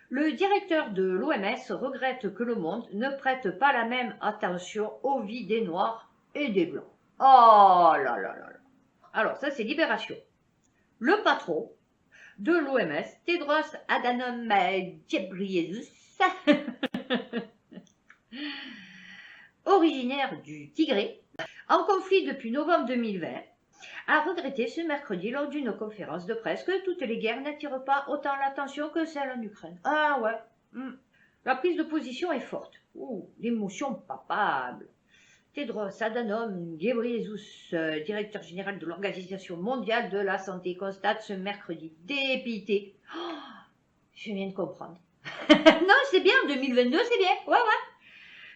Le directeur de l'OMS regrette que le monde ne prête pas la même attention aux vies des Noirs et des Blancs. Oh là là là là. Alors ça c'est Libération. Le patron de l'OMS, Tedros Adhanom Ghebreyesus, originaire du Tigré, en conflit depuis novembre 2020, a regretté ce mercredi lors d'une conférence de presse que toutes les guerres n'attirent pas autant l'attention que celle en Ukraine. Ah ouais. La prise de position est forte. Ouh, l'émotion palpable. Tedros Adhanom Ghebreyesus, directeur général de l'Organisation mondiale de la santé, constate ce mercredi, dépité. Oh, je viens de comprendre. Non, c'est bien, 2022, c'est bien. Ouais, ouais.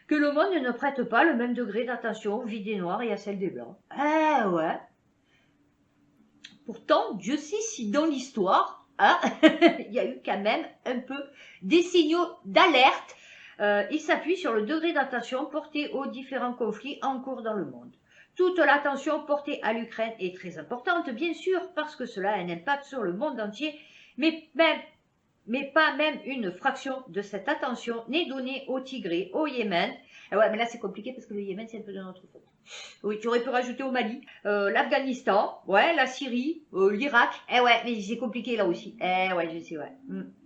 Que le monde ne prête pas le même degré d'attention aux vies des Noirs et à celle des Blancs. Ah ouais. Pourtant, Dieu sait si dans l'histoire, hein, il y a eu quand même un peu des signaux d'alerte. Il s'appuie sur le degré d'attention porté aux différents conflits en cours dans le monde. Toute l'attention portée à l'Ukraine est très importante, bien sûr, parce que cela a un impact sur le monde entier, mais pas même une fraction de cette attention n'est donnée au Tigré, au Yémen. Ah ouais, mais là c'est compliqué parce que le Yémen c'est un peu de notre faute. Oui, tu aurais pu rajouter au Mali, l'Afghanistan, ouais, la Syrie, l'Irak. Eh ouais, mais c'est compliqué là aussi. Eh ouais, je sais, ouais.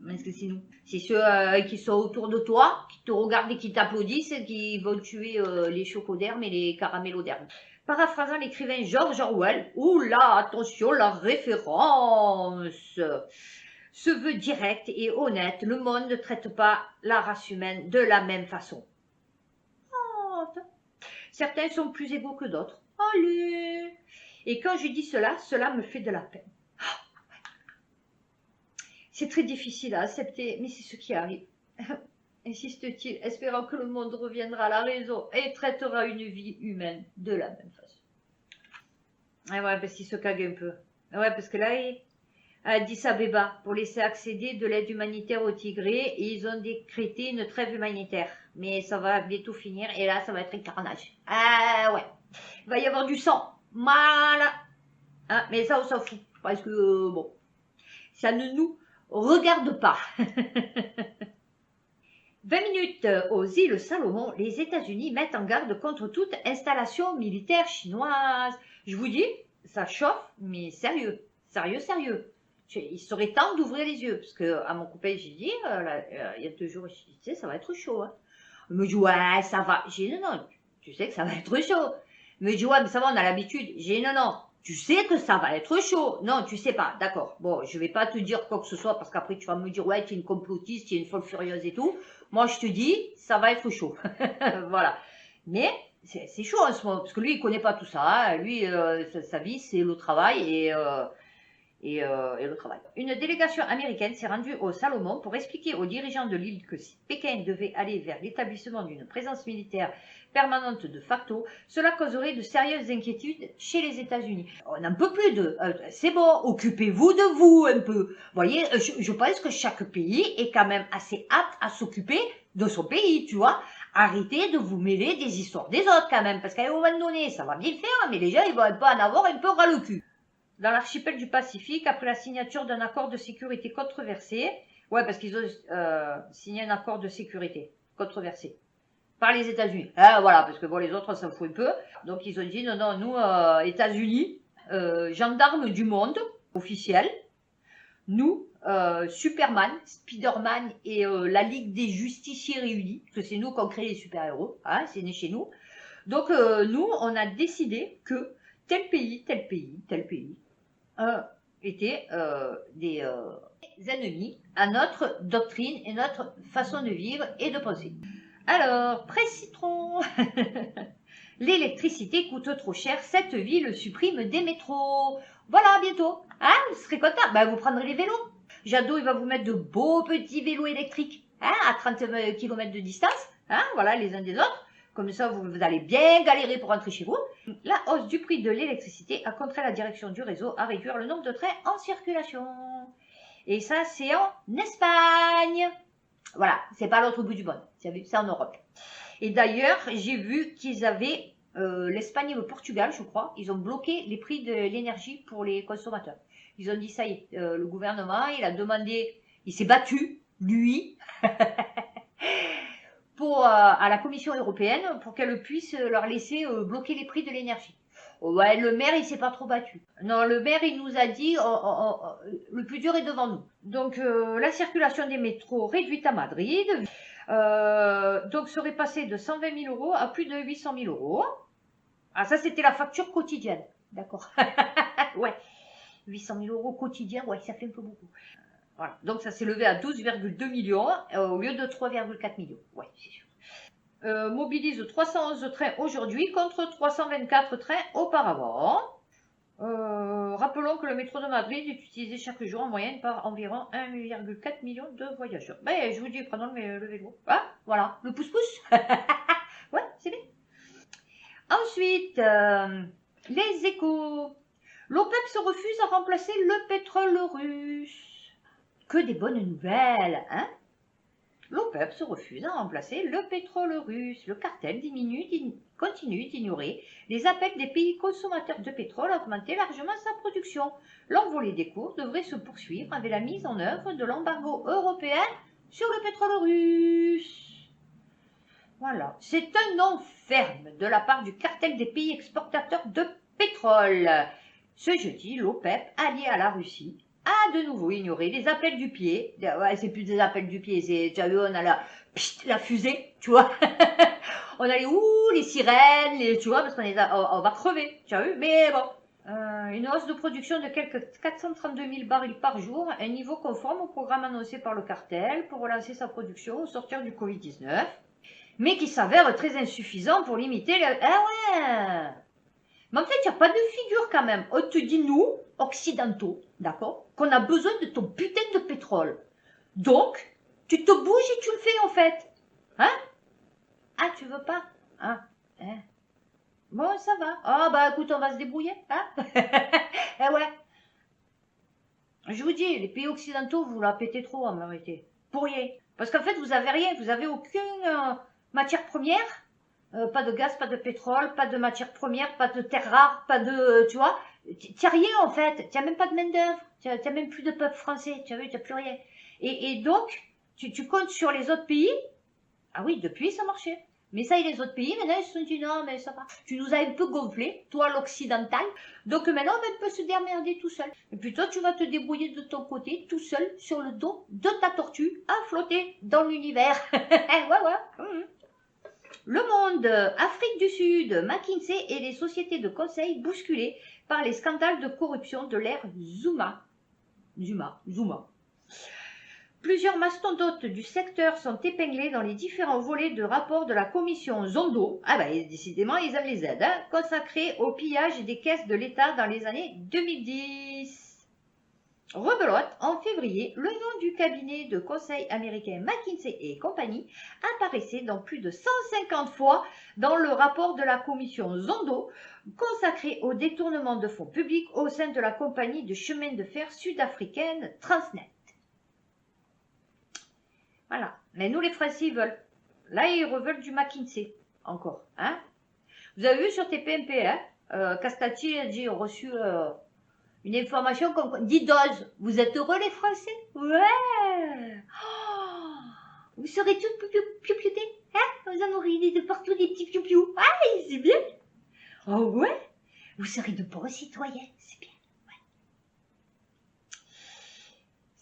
Parce que c'est nous. C'est ceux qui sont autour de toi, qui te regardent et qui t'applaudissent, et qui vont tuer les chocodermes et les caramellodermes. Paraphrasant l'écrivain George Orwell, oula, attention, la référence se veut direct et honnête. Le monde ne traite pas la race humaine de la même façon. Oh, certains sont plus égaux que d'autres. Allez. Et quand je dis cela, cela me fait de la peine. C'est très difficile à accepter, mais c'est ce qui arrive. Insiste-t-il, espérant que le monde reviendra à la raison et traitera une vie humaine de la même façon. Ah ouais, parce qu'il se cague un peu. Ah ouais, parce que là, à Addis Abeba, pour laisser accéder de l'aide humanitaire au Tigré, et ils ont décrété une trêve humanitaire. Mais ça va bientôt finir, et là, ça va être un carnage. Ah ouais. Il va y avoir du sang. Voilà. Hein, mais ça, on s'en fout. Parce que, bon, ça ne nous regarde pas. 20 minutes aux îles Salomon, les États-Unis mettent en garde contre toute installation militaire chinoise. Je vous dis, ça chauffe, mais sérieux. Sérieux, sérieux. Il serait temps d'ouvrir les yeux. Parce que à mon copain, j'ai dit, il y a 2 jours, je dis, tu sais, ça va être chaud. Hein. Il me dit, ouais, ça va. J'ai dit, non, non, tu sais que ça va être chaud. Il me dit, ouais, mais ça va, on a l'habitude. J'ai dit, non, non, tu sais que ça va être chaud. Non, tu sais pas. D'accord. Bon, je vais pas te dire quoi que ce soit parce qu'après, tu vas me dire, ouais, tu es une complotiste, tu es une folle furieuse et tout. Moi, je te dis, ça va être chaud. Voilà. Mais c'est chaud en ce moment parce que lui, il connaît pas tout ça. Hein. Lui, sa vie, c'est le travail et le travail. Une délégation américaine s'est rendue au Salomon pour expliquer aux dirigeants de l'île que si Pékin devait aller vers l'établissement d'une présence militaire permanente de facto, cela causerait de sérieuses inquiétudes chez les États-Unis. On n'en peut plus de... c'est bon, occupez-vous de vous un peu. Vous voyez, je pense que chaque pays est quand même assez apte à s'occuper de son pays, tu vois. Arrêtez de vous mêler des histoires des autres quand même, parce qu'à un moment donné, ça va bien faire, mais les gens, ils vont pas en avoir un peu ras le cul. Dans l'archipel du Pacifique, après la signature d'un accord de sécurité controversé, ouais, parce qu'ils ont signé un accord de sécurité controversé par les États-Unis. Ah, voilà, parce que bon, les autres, on s'en fout un peu. Donc, ils ont dit, non, non, nous, États-Unis, gendarmes du monde, officiels, nous, Superman, Spider-Man et la Ligue des Justiciers réunis, parce que c'est nous qui avons créé les super-héros, hein, c'est né chez nous. Donc, nous, on a décidé que tel pays étaient des ennemis à notre doctrine et notre façon de vivre et de penser. Alors, presse citron. L'électricité coûte trop cher, cette ville supprime des métros. Voilà, bientôt. Hein, vous serez content. Ben, vous prendrez les vélos. Jadot, il va vous mettre de beaux petits vélos électriques, hein, à 30 km de distance. Hein, voilà, les uns des autres. Comme ça, vous allez bien galérer pour rentrer chez vous. La hausse du prix de l'électricité a contraint la direction du réseau à réduire le nombre de trains en circulation. Et ça, c'est en Espagne. Voilà, c'est pas à l'autre bout du monde. C'est en Europe. Et d'ailleurs, j'ai vu qu'ils avaient, l'Espagne et le Portugal, je crois, ils ont bloqué les prix de l'énergie pour les consommateurs. Ils ont dit, ça y est, le gouvernement, il a demandé, il s'est battu lui, à la Commission européenne pour qu'elle puisse leur laisser bloquer les prix de l'énergie. Ouais, le maire, il s'est pas trop battu. Non, le maire, il nous a dit, le plus dur est devant nous. Donc, la circulation des métros réduite à Madrid, donc serait passée de 120 000 euros à plus de 800 000 euros. Ah, ça, c'était la facture quotidienne. D'accord. Ouais. 800 000 euros quotidiens, ouais, ça fait un peu beaucoup. Voilà. Donc, ça s'est levé à 12,2 millions au lieu de 3,4 millions. Ouais, c'est sûr. Mobilise 311 trains aujourd'hui contre 324 trains auparavant. Rappelons que le métro de Madrid est utilisé chaque jour en moyenne par environ 1,4 million de voyageurs. Ben, je vous dis, prenons le vélo. Ah, voilà, le pouce-pouce. Ouais, c'est bien. Ensuite, les échos. L'OPEP se refuse à remplacer le pétrole russe. Que des bonnes nouvelles, hein? L'OPEP se refuse à remplacer le pétrole russe. Le cartel continue d'ignorer les appels des pays consommateurs de pétrole à augmenter largement sa production. L'envolée des cours devrait se poursuivre avec la mise en œuvre de l'embargo européen sur le pétrole russe. Voilà, c'est un non ferme de la part du cartel des pays exportateurs de pétrole. Ce jeudi, l'OPEP, allié à la Russie, a de nouveau ignoré les appels du pied. Ouais, c'est plus des appels du pied, c'est, tu as vu, on a la fusée, tu vois. On a les sirènes, tu vois, parce on va crever, tu as vu, mais bon. Une hausse de production de quelques 432 000 barils par jour, un niveau conforme au programme annoncé par le cartel pour relancer sa production au sortir du Covid-19, mais qui s'avère très insuffisant pour limiter le... Ah ouais. Mais en fait, il n'y a pas de figure quand même. On te dit, nous, occidentaux, d'accord, qu'on a besoin de ton putain de pétrole. Donc, tu te bouges et tu le fais en fait. Hein? Ah, tu veux pas? Hein? Hein? Bon, ça va. Ah, bah écoute, on va se débrouiller. Hein? Eh ouais. Je vous dis, les pays occidentaux, vous la pétez trop en vérité. Pour rien. Parce qu'en fait, vous avez rien. Vous avez aucune matière première. Pas de gaz, pas de pétrole, pas de matières premières, pas de terres rares, pas de... tu vois, t'as rien en fait, t'as même pas de main d'œuvre, t'as même plus de peuple français, tu as vu, t'as plus rien. Et donc, tu comptes sur les autres pays. Ah oui, depuis ça marchait. Mais ça et les autres pays, maintenant ils se sont dit non mais ça va. Tu nous as un peu gonflé, toi l'occidental, donc maintenant on peut se démerder tout seul. Et puis toi tu vas te débrouiller de ton côté, tout seul, sur le dos de ta tortue, à flotter dans l'univers. Ouais. Le Monde, Afrique du Sud, McKinsey et les sociétés de conseil bousculées par les scandales de corruption de l'ère Zuma. Plusieurs mastodontes du secteur sont épinglés dans les différents volets de rapports de la commission Zondo, ah bah décidément ils aiment les aides, hein, consacrés au pillage des caisses de l'État dans les années 2010. Rebelote, en février, le nom du cabinet de conseil américain McKinsey et compagnie apparaissait donc plus de 150 fois dans le rapport de la commission Zondo consacré au détournement de fonds publics au sein de la compagnie de chemin de fer sud-africaine Transnet. Voilà. Mais nous, les Français, ils veulent. Là, ils reveulent du McKinsey. Encore. Hein? Vous avez vu sur TPMP, hein? Castati a dit, reçu une information comme 10 doses. Vous êtes heureux, les Français? Ouais! Oh, vous serez tous piou-pioutés? Hein? Vous en aurez de partout des petits piou-piou. Ah, c'est bien! Oh ouais? Vous serez de bons citoyens. C'est bien.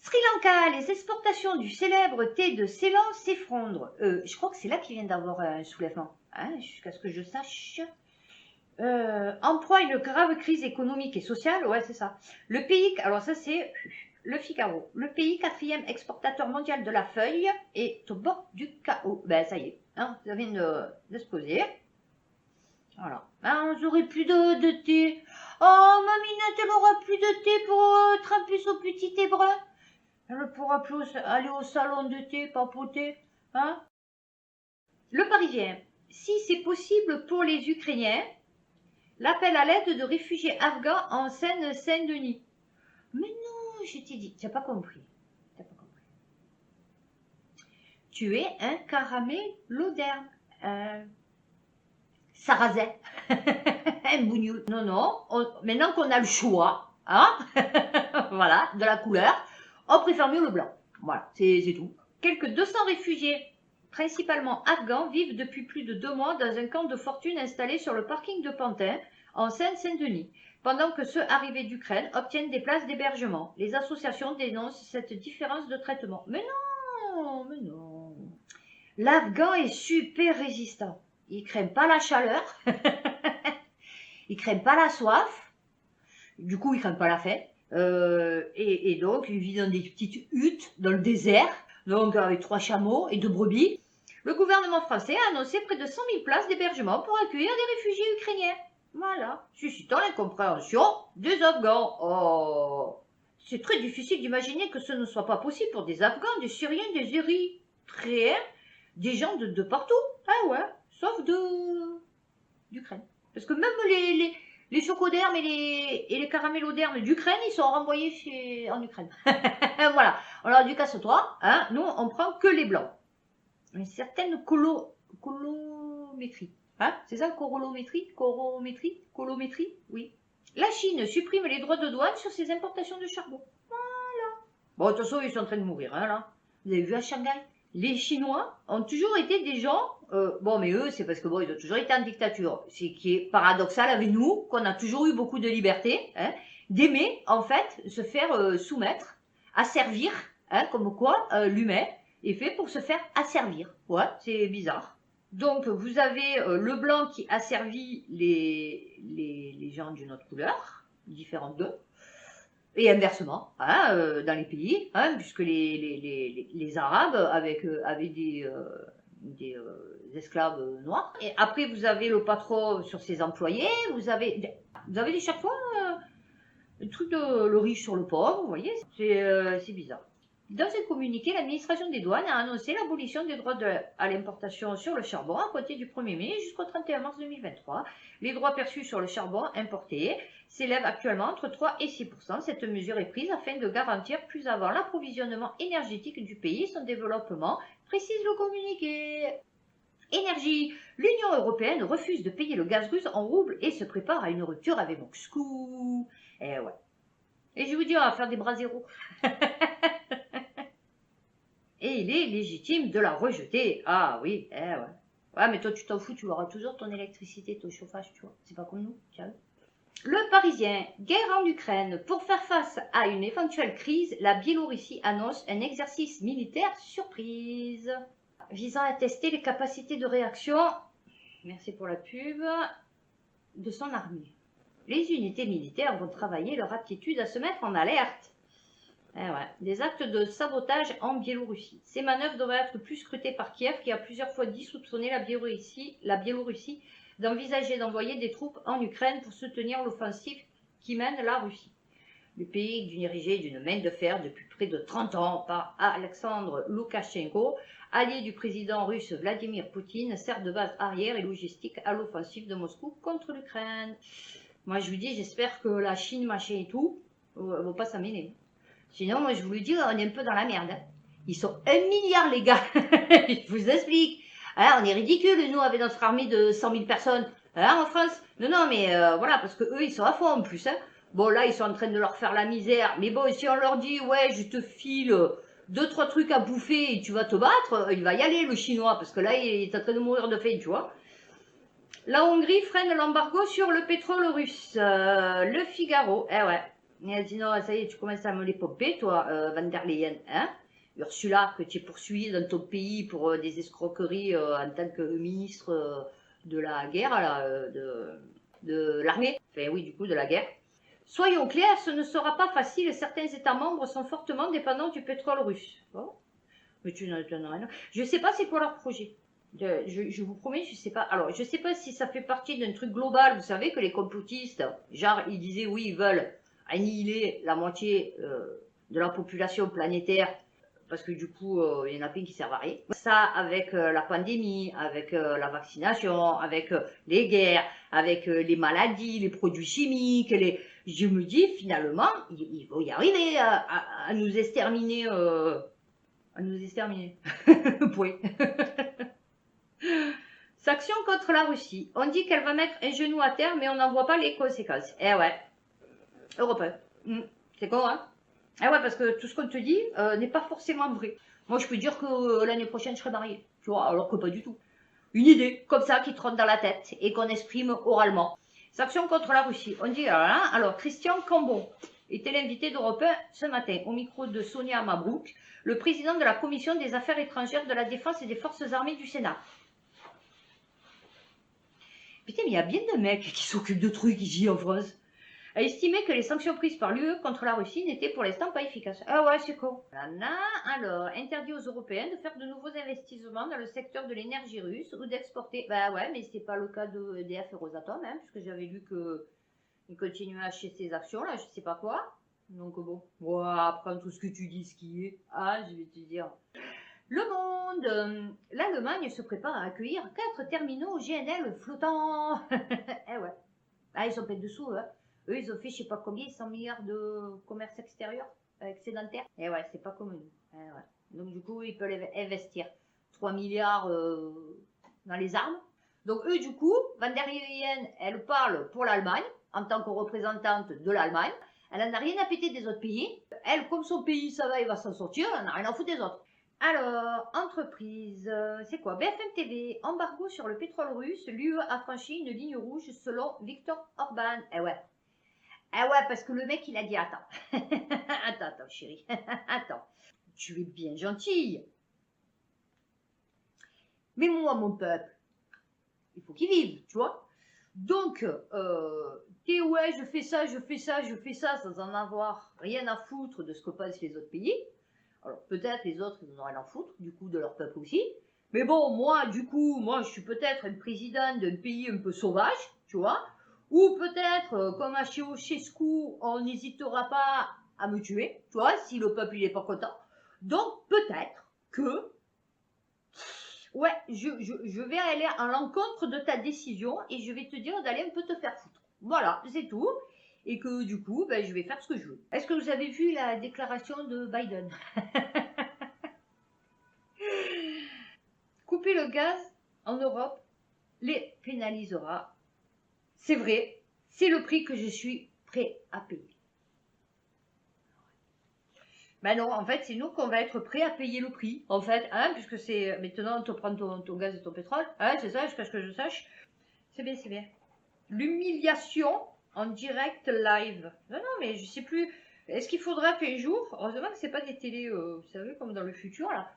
Sri Lanka, les exportations du célèbre thé de Ceylan s'effondrent. Je crois que c'est là qu'il vient d'avoir un soulèvement, hein, jusqu'à ce que je sache. En proie à une grave crise économique et sociale, ouais c'est ça. Le pays, alors ça c'est le Figaro, le pays 4e exportateur mondial de la feuille est au bord du chaos. Ben ça y est, hein, ça vient d'exploser. Voilà. Ben, on n'aurait plus de thé. Oh, Maminette, elle aura plus de thé pour tremper son petit thé brun. Elle pourra plus aller au salon de thé, papoter, hein? Le Parisien. Si c'est possible pour les Ukrainiens, l'appel à l'aide de réfugiés afghans en Seine-Saint-Denis. Mais non, je t'ai dit, tu n'as pas compris. Tu es un caraméloderme. Sarrasin. Un bougnoul. Non. Maintenant qu'on a le choix, hein, voilà, de la couleur, on préfère mieux le blanc. Voilà, c'est tout. Quelques 200 réfugiés, principalement afghans, vivent depuis plus de 2 mois dans un camp de fortune installé sur le parking de Pantin, en Seine-Saint-Denis, pendant que ceux arrivés d'Ukraine obtiennent des places d'hébergement. Les associations dénoncent cette différence de traitement. Mais non. L'Afghan est super résistant. Il craignent pas la chaleur, ils craignent pas la soif, du coup ils craignent pas la faim. Et donc ils vivent dans des petites huttes dans le désert, donc avec 3 chameaux et 2 brebis. Le gouvernement français a annoncé près de 100 000 places d'hébergement pour accueillir des réfugiés ukrainiens. Voilà, suscitant l'incompréhension des Afghans. Oh, c'est très difficile d'imaginer que ce ne soit pas possible pour des Afghans, des Syriens, des Érythréens, des gens de partout. Ah ouais, sauf d'Ukraine. Parce que même les chocodermes et les caramellodermes d'Ukraine, ils sont renvoyés en Ukraine. Voilà. Alors, du casse-toi, hein, nous, on prend que les blancs. Une certaine colométrie. Hein, c'est ça, colométrie, oui. La Chine supprime les droits de douane sur ses importations de charbon. Voilà. Bon, de toute façon, ils sont en train de mourir, hein, là. Vous avez vu à Shanghai? Les Chinois ont toujours été des gens, bon, mais eux, c'est parce que bon, ils ont toujours été en dictature. Ce qui est paradoxal avec nous, qu'on a toujours eu beaucoup de liberté, hein, d'aimer, en fait, se faire soumettre, asservir, hein, comme quoi l'humain est fait pour se faire asservir. Ouais, c'est bizarre. Donc, vous avez le blanc qui asservit les gens d'une autre couleur, différente d'eux. Et inversement, hein, dans les pays, hein, puisque les Arabes avaient des esclaves noirs. Et après, vous avez le patron sur ses employés, vous avez chaque fois le truc de le riche sur le pauvre, vous voyez, c'est bizarre. Dans un communiqué, l'administration des douanes a annoncé l'abolition des droits à l'importation sur le charbon à compter du 1er mai jusqu'au 31 mars 2023. Les droits perçus sur le charbon importé s'élèvent actuellement entre 3 et 6%. Cette mesure est prise afin de garantir plus avant l'approvisionnement énergétique du pays et son développement, précise le communiqué. Énergie. L'Union européenne refuse de payer le gaz russe en roubles et se prépare à une rupture avec Moscou. Eh ouais. Et je vous dis, on va faire des bras zéro. Et il est légitime de la rejeter. Ah oui, eh ouais. Ouais, mais toi, tu t'en fous, tu auras toujours ton électricité, ton chauffage, tu vois. C'est pas comme nous, tiens. Le Parisien, guerre en Ukraine. Pour faire face à une éventuelle crise, la Biélorussie annonce un exercice militaire surprise. Visant à tester les capacités de réaction, merci pour la pub, de son armée. Les unités militaires vont travailler leur aptitude à se mettre en alerte. Eh ouais. Des actes de sabotage en Biélorussie. Ces manœuvres devraient être plus scrutées par Kiev, qui a plusieurs fois dit soupçonner la Biélorussie d'envisager d'envoyer des troupes en Ukraine pour soutenir l'offensive qui mène la Russie. Le pays est dirigé d'une main de fer depuis près de 30 ans par Alexandre Loukachenko, allié du président russe Vladimir Poutine, sert de base arrière et logistique à l'offensive de Moscou contre l'Ukraine. Moi, je vous dis, j'espère que la Chine, machin et tout, ne vont pas s'amener. Sinon, moi, je vous le dis, on est un peu dans la merde. Ils sont 1 milliard, les gars. Je vous explique. Hein, on est ridicule, nous, avec notre armée de 100 000 personnes. Hein, en France. Non, mais voilà, parce que eux, ils sont à fond en plus. Hein. Bon, là, ils sont en train de leur faire la misère. Mais bon, si on leur dit, ouais, je te file 2-3 trucs à bouffer et tu vas te battre, il va y aller, le Chinois. Parce que là, il est en train de mourir de faim, tu vois. La Hongrie freine l'embargo sur le pétrole russe. Le Figaro. Eh ouais. Il a dit non, ça y est, tu commences à me les popper, toi, Van der Leyen, hein. Ursula, que tu es poursuivie dans ton pays pour des escroqueries en tant que ministre de la guerre, là, de l'armée. Enfin, oui, du coup, de la guerre. Soyons clairs, ce ne sera pas facile. Certains États membres sont fortement dépendants du pétrole russe. Bon. Mais tu n'en as rien. Je ne sais pas c'est quoi leur projet. Je vous promets, je sais pas. Alors, je sais pas si ça fait partie d'un truc global. Vous savez que les complotistes, genre, ils disaient oui, ils veulent annihiler la moitié de la population planétaire parce que du coup, il y en a plein qui servent à rien. Ça, avec la pandémie, avec la vaccination, avec les guerres, avec les maladies, les produits chimiques, je me dis finalement, ils vont y arriver à nous exterminer. À nous exterminer. Point. Sanction contre la Russie. On dit qu'elle va mettre un genou à terre, mais on n'en voit pas les conséquences. Eh ouais. Européen. C'est con, hein? Eh ouais, parce que tout ce qu'on te dit n'est pas forcément vrai. Moi, je peux dire que l'année prochaine, je serai mariée. Tu vois, alors que pas du tout. Une idée, comme ça, qui trotte dans la tête et qu'on exprime oralement. Sanctions contre la Russie. On dit, alors, Christian Cambon était l'invité d'Europe 1 ce matin, au micro de Sonia Mabrouk, le président de la Commission des Affaires étrangères, de la Défense et des Forces armées du Sénat. Putain, mais il y a bien des mecs qui s'occupent de trucs ici en France. A estimé que les sanctions prises par l'UE contre la Russie n'étaient pour l'instant pas efficaces. Ah ouais, c'est con. Alors, interdit aux Européens de faire de nouveaux investissements dans le secteur de l'énergie russe ou d'exporter. Bah ouais, mais c'est pas le cas de EDF et Rosatom, hein, puisque j'avais lu qu'ils continuaient à acheter ses actions, là, je sais pas quoi. Donc bon, après tout ce que tu dis, ce qui est, je vais te dire. Le Monde, l'Allemagne se prépare à accueillir 4 terminaux GNL flottants. Eh ouais. Ah, ils sont pleins de sous, hein. Eux, ils ont fait, je sais pas combien, 100 milliards de commerce extérieur, excédentaire. Et ouais, c'est pas comme nous. Eh ouais. Donc, du coup, ils peuvent investir 3 milliards dans les armes. Donc, eux, du coup, Van der Leyen, elle parle pour l'Allemagne, en tant que représentante de l'Allemagne. Elle n'en a rien à péter des autres pays. Elle, comme son pays, ça va, il va s'en sortir, elle n'a rien à foutre des autres. Alors, entreprise, c'est quoi? BFM TV, embargo sur le pétrole russe, l'UE a franchi une ligne rouge selon Viktor Orban. Eh ouais. Eh ouais, parce que le mec, il a dit, attends. attends, chérie. attends. Tu es bien gentille. Mais moi, mon peuple, il faut qu'il vive, tu vois. Donc, t'es ouais, je fais ça, sans en avoir rien à foutre de ce que pensent les autres pays. Alors peut-être les autres, ils en ont rien à foutre, du coup, de leur peuple aussi. Mais bon, moi, du coup, je suis peut-être une présidente d'un pays un peu sauvage, tu vois. Ou peut-être, comme à Ceausescu, on n'hésitera pas à me tuer, tu vois, si le peuple, il est pas content. Donc peut-être que, ouais, je vais aller à l'encontre de ta décision et je vais te dire d'aller un peu te faire foutre. Voilà, c'est tout. Et que du coup, je vais faire ce que je veux. Est-ce que vous avez vu la déclaration de Biden? Couper le gaz en Europe les pénalisera. C'est vrai, c'est le prix que je suis prêt à payer. Ben non, en fait, c'est nous qu'on va être prêt à payer le prix, en fait, puisque c'est maintenant, on te prend ton gaz et ton pétrole, c'est ça, jusqu'à ce que je sache. C'est bien, c'est bien. L'humiliation en direct live. Non, mais je sais plus. Est-ce qu'il faudra qu'un jour, heureusement que c'est pas des télés, vous savez, comme dans le futur, là,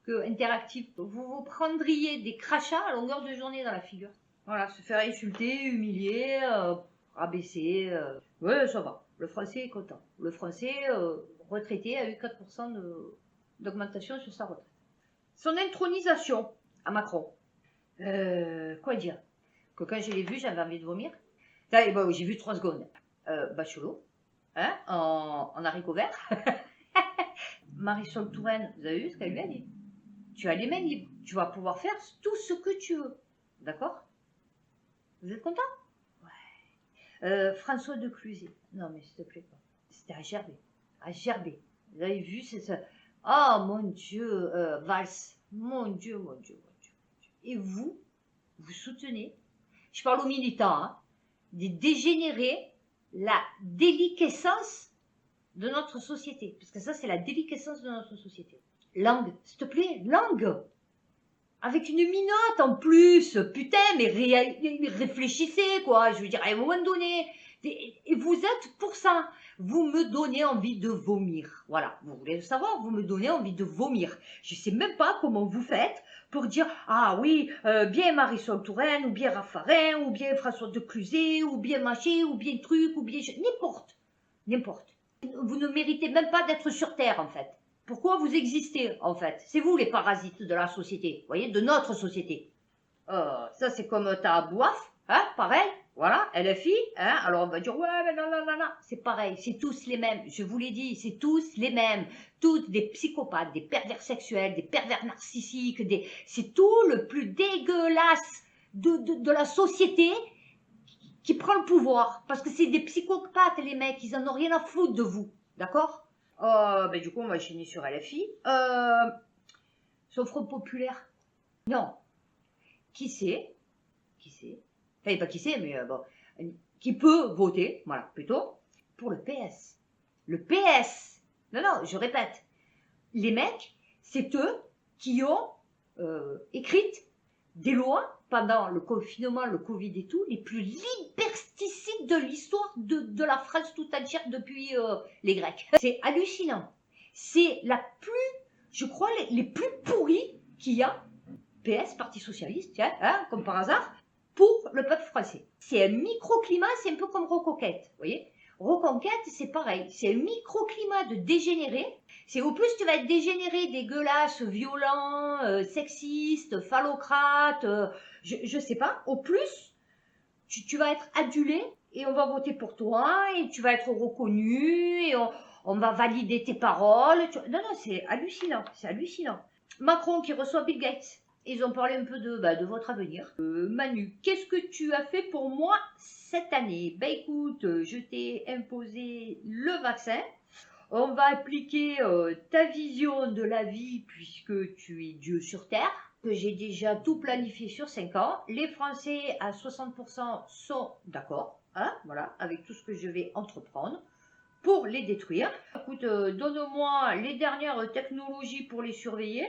que interactif, vous vous prendriez des crachats à longueur de journée dans la figure. Voilà, se faire insulter, humilier, rabaisser. Ouais, ça va. Le français est content. Le français retraité a eu 4% d'augmentation sur sa retraite. Son intronisation à Macron. Quoi dire? Que quand je l'ai vu, j'avais envie de vomir. J'ai vu 3 secondes. Bachelot, en haricot vert. Marisol Touraine, vous avez vu ce qu'elle lui a dit? Tu as les mains libres. Tu vas pouvoir faire tout ce que tu veux. D'accord? Vous êtes content? Ouais. François de Cluzet. Non, mais s'il te plaît pas. C'était à Gerbet. À Gerbet. Vous avez vu, c'est ça. Oh mon Dieu, Valls. Mon Dieu, mon Dieu, mon Dieu. Et vous soutenez, je parle aux militants, des dégénérer la déliquescence de notre société. Parce que ça, c'est la déliquescence de notre société. Langue, s'il te plaît, langue. Avec une minote en plus. Putain, mais réfléchissez, quoi. Je veux dire, à un moment donné. Et vous êtes pour ça. Vous me donnez envie de vomir. Voilà. Vous voulez le savoir? Vous me donnez envie de vomir. Je sais même pas comment vous faites pour dire, ah oui, bien Marisol Touraine, ou bien Raffarin, ou bien François de Cluzet, ou bien Maché, ou bien truc, ou bien... N'importe. N'importe. Vous ne méritez même pas d'être sur Terre, en fait. Pourquoi vous existez, en fait? C'est vous les parasites de la société, vous voyez, de notre société. Ça, c'est comme ta boiffe, pareil, voilà, LFI, alors on va dire, ouais, mais non, c'est pareil, c'est tous les mêmes, je vous l'ai dit, c'est tous les mêmes, toutes des psychopathes, des pervers sexuels, des pervers narcissiques, c'est tout le plus dégueulasse de la société qui prend le pouvoir, parce que c'est des psychopathes, les mecs, ils en ont rien à foutre de vous, d'accord? Du coup, on va enchaîner sur LFI. Son Front populaire. Non. Qui c'est? Enfin, pas qui c'est, mais bon. Qui peut voter, voilà, plutôt, pour le PS. Le PS. Non, je répète. Les mecs, C'est eux qui ont écrit des lois pendant le confinement, le Covid et tout, les plus liberticides de l'histoire de la France tout entière depuis les Grecs. C'est hallucinant. C'est la plus, je crois, les plus pourris qu'il y a, PS, Parti Socialiste, tiens, hein, comme par hasard, pour le peuple français. C'est un microclimat, c'est un peu comme Rocoquette, vous voyez. Roconquête, c'est pareil, c'est un microclimat de dégénéré. C'est au plus tu vas être dégénéré, dégueulasse, violent, sexiste, phallocrate, je sais pas. Au plus, tu vas être adulé et on va voter pour toi et tu vas être reconnu et on va valider tes paroles. Non, non, c'est hallucinant, c'est hallucinant. Macron qui reçoit Bill Gates. Ils ont parlé un peu de votre avenir. Manu, qu'est-ce que tu as fait pour moi cette année? Ben écoute, je t'ai imposé le vaccin. On va appliquer ta vision de la vie puisque tu es Dieu sur Terre, que j'ai déjà tout planifié sur 5 ans. Les Français à 60% sont d'accord, hein, voilà, avec tout ce que je vais entreprendre pour les détruire. Écoute, donne-moi les dernières technologies pour les surveiller.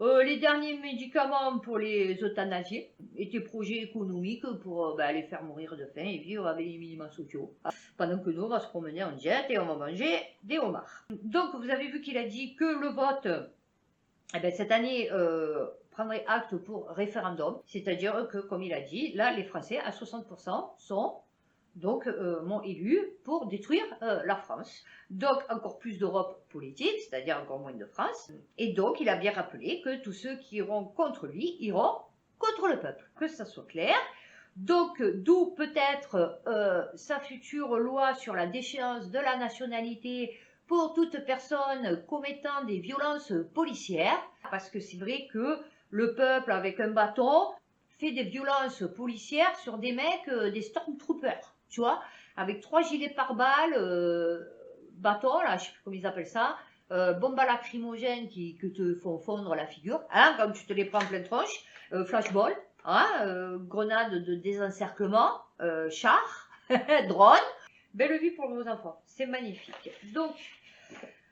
Les derniers médicaments pour les euthanasier et tes projets économiques pour les faire mourir de faim et vivre avec les minima sociaux. Pendant que nous, on va se promener en jet et on va manger des homards. Donc, vous avez vu qu'il a dit que le vote, cette année, prendrait acte pour référendum. C'est-à-dire que, comme il a dit, là, les Français, à 60%, sont donc m'ont élu pour détruire la France. Donc encore plus d'Europe politique, c'est-à-dire encore moins de France. Et donc il a bien rappelé que tous ceux qui iront contre lui iront contre le peuple. Que ça soit clair. Donc d'où peut-être sa future loi sur la déchéance de la nationalité pour toute personne commettant des violences policières. Parce que c'est vrai que le peuple avec un bâton fait des violences policières sur des mecs, des stormtroopers. Tu vois, avec 3 gilets pare-balles, bâtons, là, je sais plus comment ils appellent ça, bombes à lacrymogènes qui te font fondre la figure, hein, quand tu te les prends en pleine tronche, flashball, hein, grenades de désencerclement, char, drone, belle vie pour vos enfants, c'est magnifique. Donc,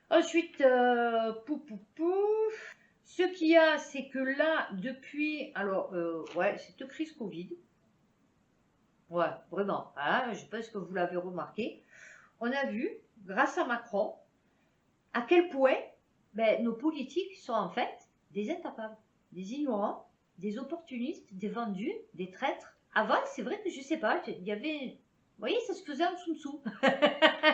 ensuite, ce qu'il y a, c'est que là, depuis, alors, cette crise Covid, ouais, vraiment, hein, je pense que vous l'avez remarqué. On a vu, grâce à Macron, à quel point nos politiques sont en fait des incapables, des ignorants, des opportunistes, des vendus, des traîtres. Avant, c'est vrai que je sais pas, il y avait, vous voyez, ça se faisait en soum-soum,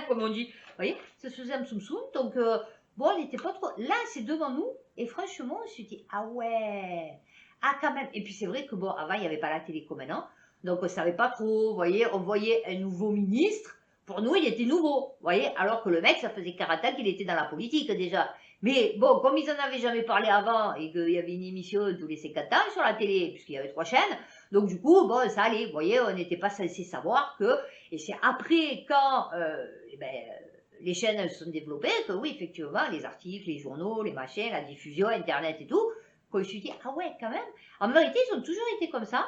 comme on dit. Vous voyez, ça se faisait en soum-soum, donc bon, on n'était pas trop. Là, c'est devant nous, et franchement, on s'est dit, ah ouais, ah quand même. Et puis c'est vrai que bon, avant, il n'y avait pas la télé comme maintenant. Donc, on ne savait pas trop, vous voyez, on voyait un nouveau ministre. Pour nous, il était nouveau, vous voyez, alors que le mec, ça faisait 40 ans qu'il était dans la politique déjà. Mais bon, comme ils n'en avaient jamais parlé avant et qu'il y avait une émission tous les 50 ans sur la télé, puisqu'il y avait 3 chaînes, donc du coup, bon, ça allait, vous voyez, on n'était pas censé savoir que... Et c'est après, quand les chaînes se sont développées, que oui, effectivement, les articles, les journaux, les machins, la diffusion, Internet et tout, qu'on se dit, ah ouais, quand même. En vérité, ils ont toujours été comme ça.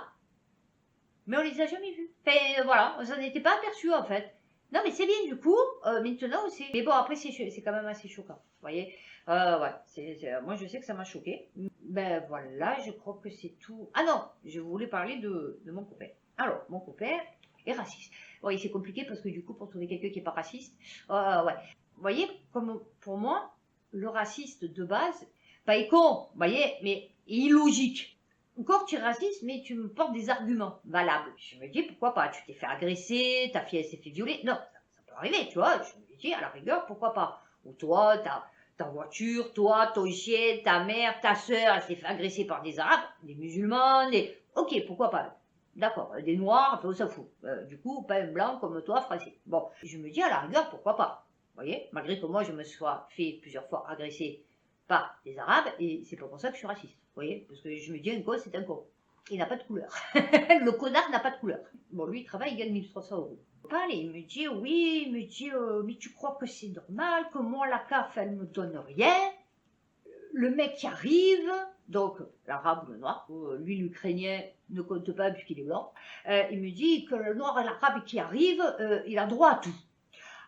Mais on les a jamais vus. Enfin, voilà, on s'en était pas aperçu en fait. Non, mais c'est bien du coup, maintenant c'est... Mais bon, après c'est quand même assez choquant, vous voyez. Ouais, moi je sais que ça m'a choqué. Ben voilà, je crois que c'est tout. Ah non, je voulais parler de mon copain. Alors, mon copain est raciste. Oui, c'est compliqué parce que du coup, pour trouver quelqu'un qui n'est pas raciste, ouais. Vous voyez, comme pour moi, le raciste de base, pas con, vous voyez, mais illogique. Encore tu es raciste, mais tu me portes des arguments valables. Je me dis, pourquoi pas? Tu t'es fait agresser, ta fille elle s'est fait violer. Non, ça peut arriver, tu vois. Je me dis, à la rigueur, pourquoi pas? Ou toi, ta voiture, toi, ton chien, ta mère, ta soeur, elle s'est fait agresser par des arabes, des musulmans, des... Ok, pourquoi pas? D'accord, des noirs, enfin, on s'en fout. Du coup, pas un blanc comme toi, français. Bon, je me dis, à la rigueur, pourquoi pas? Vous voyez, malgré que moi, je me sois fait plusieurs fois agresser par des arabes, et c'est pas pour ça que je suis raciste. Vous voyez, parce que je me dis, un con, c'est un con. Il n'a pas de couleur. Le connard n'a pas de couleur. Bon, lui, il travaille, il gagne 1300 euros. Il me dit, oui, mais tu crois que c'est normal, que moi, la CAF, elle me donne rien. Le mec qui arrive, donc l'arabe ou le noir, lui, l'ukrainien, ne compte pas puisqu'il est blanc, il me dit que le noir et l'arabe qui arrive, il a droit à tout.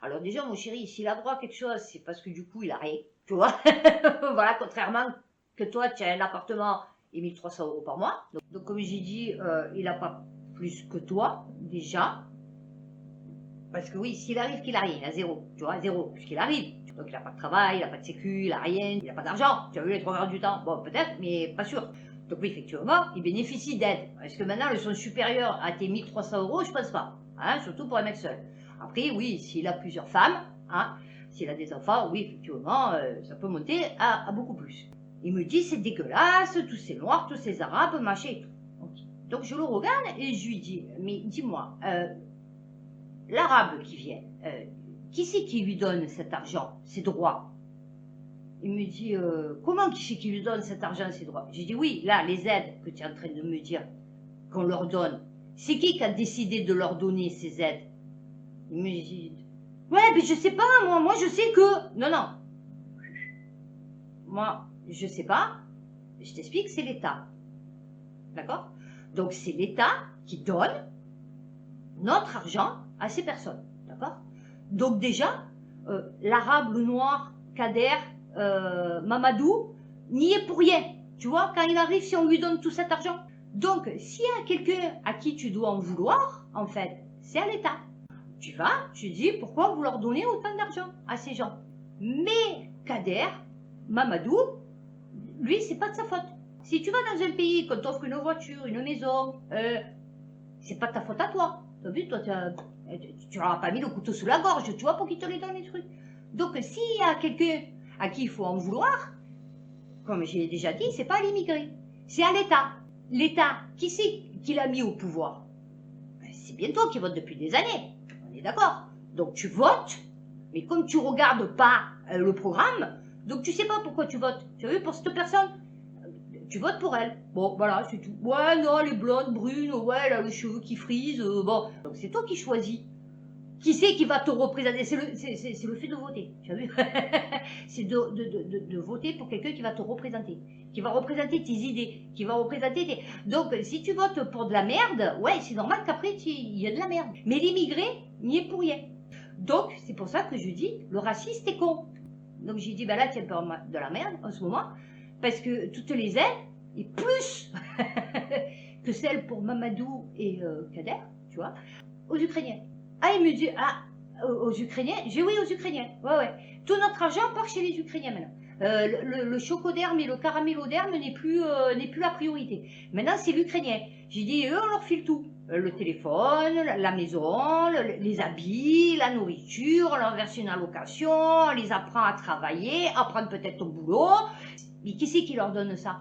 Alors déjà, mon chéri, s'il a droit à quelque chose, c'est parce que du coup, il a rien. Tu vois. Voilà, contrairement que toi, tu as un appartement et 1300 € par mois. Donc comme j'ai dit, il n'a pas plus que toi, déjà. Parce que oui, s'il arrive qu'il a rien, il a zéro, tu vois, zéro, puisqu'il arrive. Donc il n'a pas de travail, il n'a pas de sécu, il n'a rien, il n'a pas d'argent. Tu as vu les 3 quarts du temps? Bon, peut-être, mais pas sûr. Donc oui, effectivement, il bénéficie d'aide. Est-ce que maintenant, ils sont supérieurs à tes 1300 €? Je pense pas. Hein, surtout pour un mec seul. Après, oui, s'il a plusieurs femmes, hein, s'il a des enfants, oui, effectivement, ça peut monter à beaucoup plus. Il me dit, c'est dégueulasse, tous ces noirs, tous ces arabes, machin et tout. Okay. Donc je le regarde et je lui dis, mais dis-moi, l'arabe qui vient, qui c'est qui lui donne cet argent, ses droits? Il me dit, comment qui c'est qui lui donne cet argent, ses droits? J'ai dit, oui, là, les aides que tu es en train de me dire qu'on leur donne, c'est qui a décidé de leur donner ces aides? Il me dit, ouais, mais je sais pas, moi je sais que... Non, non. Moi, je sais pas. Je t'explique, c'est l'État. D'accord? Donc, c'est l'État qui donne notre argent à ces personnes. D'accord? Donc, déjà, l'arabe, le noir, Kader, Mamadou, n'y est pour rien. Tu vois, quand il arrive, si on lui donne tout cet argent. Donc, s'il y a quelqu'un à qui tu dois en vouloir, en fait, c'est à l'État. Tu vas, tu dis, pourquoi vous leur donnez autant d'argent à ces gens? Mais Kader, Mamadou, lui, c'est pas de sa faute. Si tu vas dans un pays, qu'on t'offre une voiture, une maison, c'est pas de ta faute à toi. T'as vu, toi, tu leur as pas mis le couteau sous la gorge, tu vois, pour qu'ils te les donnent les trucs. Donc, s'il y a quelqu'un à qui il faut en vouloir, comme j'ai déjà dit, c'est pas à l'immigré, c'est à l'État. L'État, qui c'est qui l'a mis au pouvoir? C'est bien toi qui votes depuis des années, on est d'accord. Donc tu votes, mais comme tu regardes pas le programme, donc tu sais pas pourquoi tu votes. Tu as vu, pour cette personne, tu votes pour elle. Bon, voilà, c'est tout. Ouais, non, elle est blonde, brune, ouais, elle a les cheveux qui frisent, bon. Donc c'est toi qui choisis. Qui c'est qui va te représenter? C'est le fait de voter, tu as vu? C'est de voter pour quelqu'un qui va te représenter, qui va représenter tes idées, qui va représenter tes... Donc, si tu votes pour de la merde, ouais, c'est normal qu'après, il y a de la merde. Mais l'immigré n'y est pour rien. Donc, c'est pour ça que je dis, le raciste est con. Donc, j'ai dit, ben là, tu as peur de la merde en ce moment, parce que toutes les aides, et plus que celles pour Mamadou et Kader, tu vois, aux Ukrainiens. Ah, il me dit, ah, aux Ukrainiens? J'ai oui, aux Ukrainiens. Ouais, ouais. Tout notre argent part chez les Ukrainiens maintenant. Le chocoderme et le caraméloderme n'est plus la priorité. Maintenant, c'est l'Ukrainien. J'ai dit, eux, on leur file tout. Le téléphone, la maison, les habits, la nourriture, on leur verse une allocation, on les apprend à travailler, apprendre peut-être au boulot. Mais qui c'est qui leur donne ça?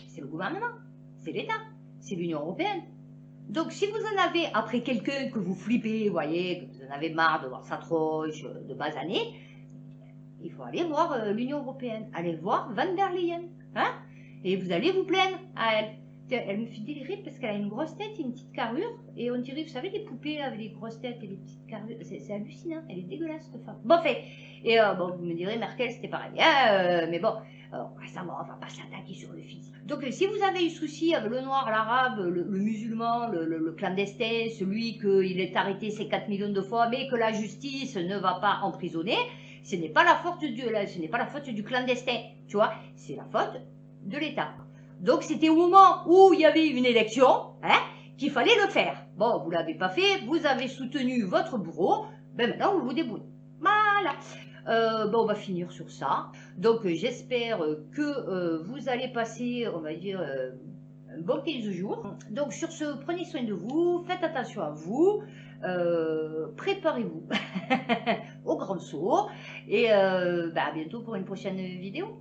C'est le gouvernement, c'est l'État, c'est l'Union européenne. Donc, si vous en avez, après quelqu'un que vous flippez, vous voyez, que vous en avez marre de voir sa tronche, de basaner, il faut aller voir l'Union européenne, aller voir Van der Leyen, hein, et vous allez vous plaindre à elle. Elle me fait délirer parce qu'elle a une grosse tête et une petite carrure, et on dirait, vous savez, des poupées avec des grosses têtes et des petites carrures, c'est hallucinant, elle est dégueulasse cette femme. Bon, fait, et bon, vous me direz, Merkel, c'était pareil, hein, mais bon, récemment, on va pas s'attaquer sur le physique. Donc, si vous avez eu souci avec le noir, l'arabe, le musulman, le clandestin, celui qu'il est arrêté ces 4 millions de fois, mais que la justice ne va pas emprisonner, ce n'est pas la faute du clandestin, tu vois, c'est la faute de l'État. Donc, c'était au moment où il y avait une élection, hein, qu'il fallait le faire. Bon, vous l'avez pas fait, vous avez soutenu votre bourreau, ben maintenant, vous vous débrouillez. Voilà. Bon, on va finir sur ça. Donc, j'espère que vous allez passer, on va dire, un bon 15 jours. Donc, sur ce, prenez soin de vous, faites attention à vous, préparez-vous au grand saut. Et à bientôt pour une prochaine vidéo.